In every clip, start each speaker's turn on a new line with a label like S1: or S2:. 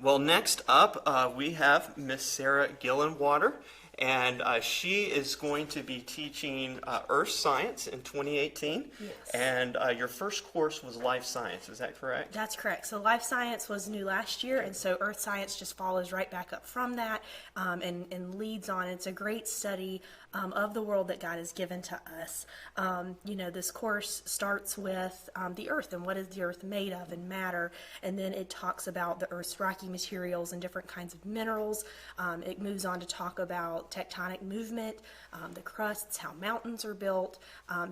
S1: Well, next up, we have Miss Sarah Gillenwater, and she is going to be teaching Earth Science in 2018.
S2: Yes.
S1: And your first course was Life Science, is that correct?
S2: That's correct. So life science was new last year, and so earth science just follows right back up from that and leads on. It's a great study of the world that God has given to us. This course starts with the earth and what is the earth made of and matter, and then it talks about the earth's rocky materials and different kinds of minerals. It moves on to talk about tectonic movement, the crusts, how mountains are built.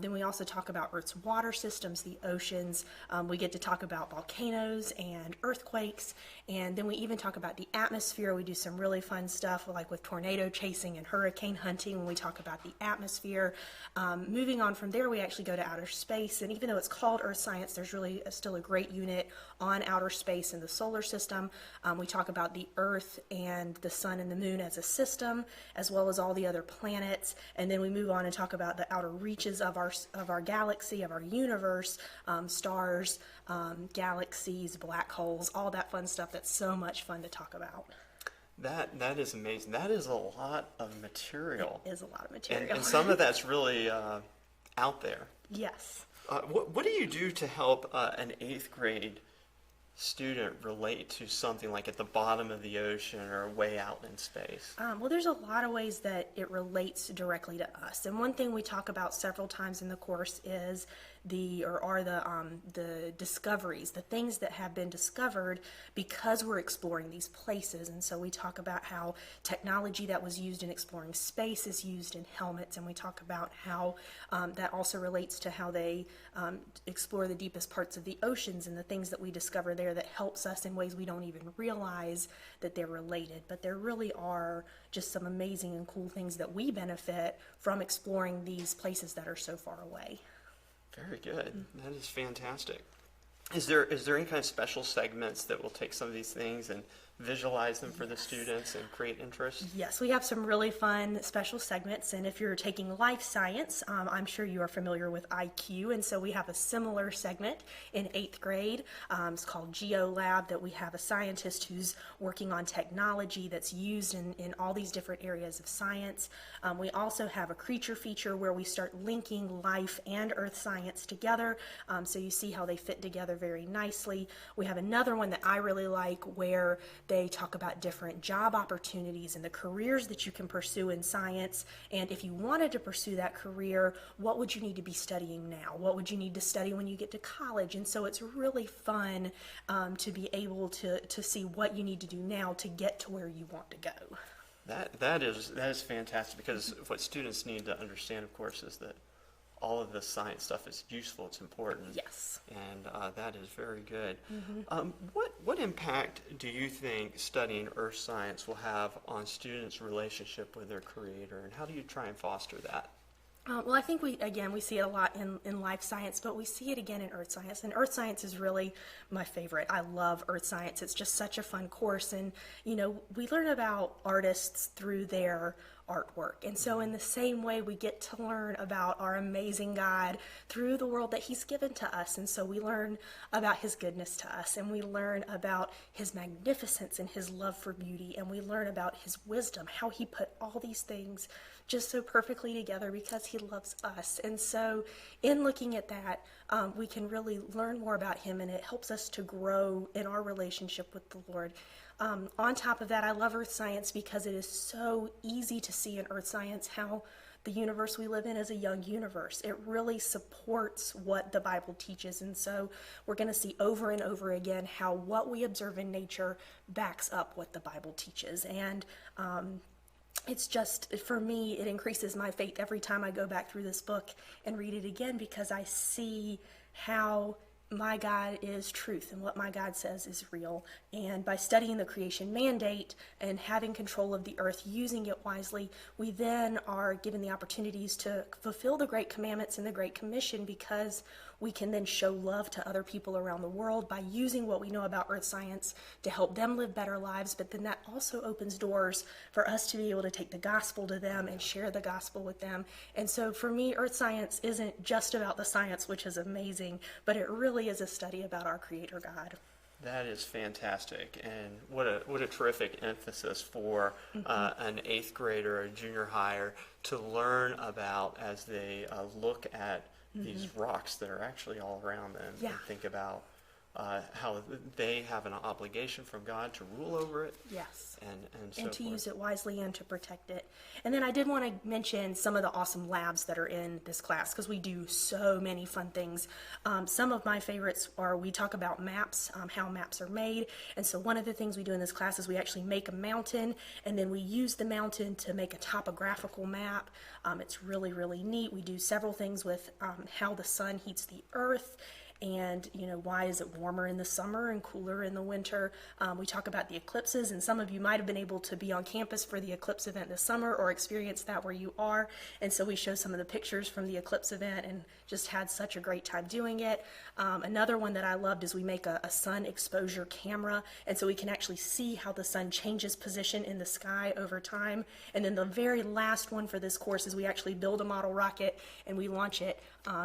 S2: Then we also talk about earth's water systems, the oceans. We get to talk about volcanoes and earthquakes, and then we even talk about the atmosphere. We do some really fun stuff like with tornado chasing and hurricane hunting when we talk about the atmosphere. Moving on from there, we actually go to outer space, and even though it's called Earth Science, there's really still a great unit on outer space in the solar system. We talk about the Earth and the sun and the moon as a system, as well as all the other planets, and then we move on and talk about the outer reaches of our galaxy, of our universe, stars, galaxies, black holes, all that fun stuff that's so much fun to talk about.
S1: That is amazing. That is a lot of material.
S2: It is a lot of material.
S1: And some of that's really out there.
S2: Yes.
S1: What do you do to help an 8th grade student relate to something like at the bottom of the ocean or way out in space?
S2: Well, there's a lot of ways that it relates directly to us. And one thing we talk about several times in the course is the discoveries, the things that have been discovered because we're exploring these places. And so we talk about how technology that was used in exploring space is used in helmets, and we talk about how that also relates to how they explore the deepest parts of the oceans and the things that we discover there that helps us in ways we don't even realize that they're related. But there really are just some amazing and cool things that we benefit from exploring these places that are so far away.
S1: Very good. That is fantastic. Is there any kind of special segments that will take some of these things and visualize them for the students and create interest?
S2: Yes, we have some really fun special segments, and if you're taking life science, I'm sure you are familiar with IQ, and so we have a similar segment in 8th grade. It's called Geo Lab, that we have a scientist who's working on technology that's used in all these different areas of science. We also have a creature feature where we start linking life and earth science together, so you see how they fit together very nicely. We have another one that I really like where they talk about different job opportunities and the careers that you can pursue in science. And if you wanted to pursue that career, what would you need to be studying now? What would you need to study when you get to college? And so it's really fun to be able to see what you need to do now to get to where you want to go.
S1: That is fantastic, because what students need to understand, of course, is that all of this science stuff is useful, it's important.
S2: Yes.
S1: And that is very good.
S2: Mm-hmm.
S1: What impact do you think studying earth science will have on students' relationship with their creator, and how do you try and foster that?
S2: Well, I think we see it a lot in life science, but we see it again in earth science. And earth science is really my favorite. I love earth science. It's just such a fun course. And, we learn about artists through their artwork. And so in the same way, we get to learn about our amazing God through the world that he's given to us. And so we learn about his goodness to us, and we learn about his magnificence and his love for beauty, and we learn about his wisdom, how he put all these things just so perfectly together because he loves us. And so in looking at that, we can really learn more about him, and it helps us to grow in our relationship with the Lord. On top of that, I love earth science because it is so easy to see in earth science how the universe we live in is a young universe. It really supports what the Bible teaches, and so we're going to see over and over again how what we observe in nature backs up what the Bible teaches. And it's just, for me, it increases my faith every time I go back through this book and read it again, because I see how my God is truth and what my God says is real. And by studying the creation mandate and having control of the earth, using it wisely, we then are given the opportunities to fulfill the Great Commandments and the Great Commission, because we can then show love to other people around the world by using what we know about earth science to help them live better lives. But then that also opens doors for us to be able to take the gospel to them and share the gospel with them. And so for me, earth science isn't just about the science, which is amazing, but it really is a study about our Creator God.
S1: That is fantastic, and what a terrific emphasis for an eighth grader or a junior higher to learn about as they look at these rocks that are actually all around them,
S2: Yeah.
S1: and think about how they have an obligation from God to rule over it.
S2: Yes.
S1: And so
S2: And to
S1: forth.
S2: use it wisely and to protect it. And then I did want to mention some of the awesome labs that are in this class, because we do so many fun things. Some of my favorites are, we talk about maps, how maps are made. And so one of the things we do in this class is we actually make a mountain, and then we use the mountain to make a topographical map. It's really, really neat. We do several things with how the sun heats the earth, and why is it warmer in the summer and cooler in the winter. We talk about the eclipses, and some of you might have been able to be on campus for the eclipse event this summer or experience that where you are, and so we show some of the pictures from the eclipse event and just had such a great time doing it. Another one that I loved is we make a sun exposure camera, and so we can actually see how the sun changes position in the sky over time. And then the very last one for this course is we actually build a model rocket and we launch it.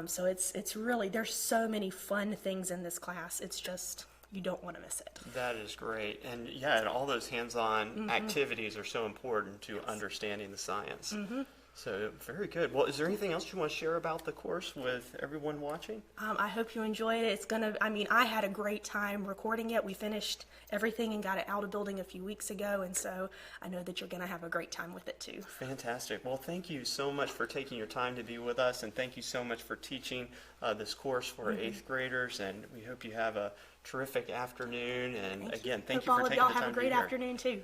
S2: So it's really, there's so many fun things in this class. It's just, you don't want to miss it.
S1: That is great. And yeah, and all those hands-on activities are so important to understanding the science. So very good. Well, is there anything else you want to share about the course with everyone watching?
S2: I hope you enjoyed it. I had a great time recording it. We finished everything and got it out of building a few weeks ago, and so I know that you're going to have a great time with it too.
S1: Fantastic. Well, thank you so much for taking your time to be with us, and thank you so much for teaching this course for eighth graders, and we hope you have a terrific afternoon. And again, thank you
S2: Hope
S1: for
S2: all of
S1: taking
S2: y'all
S1: the
S2: have
S1: time
S2: a
S1: to be
S2: great
S1: here.
S2: afternoon too.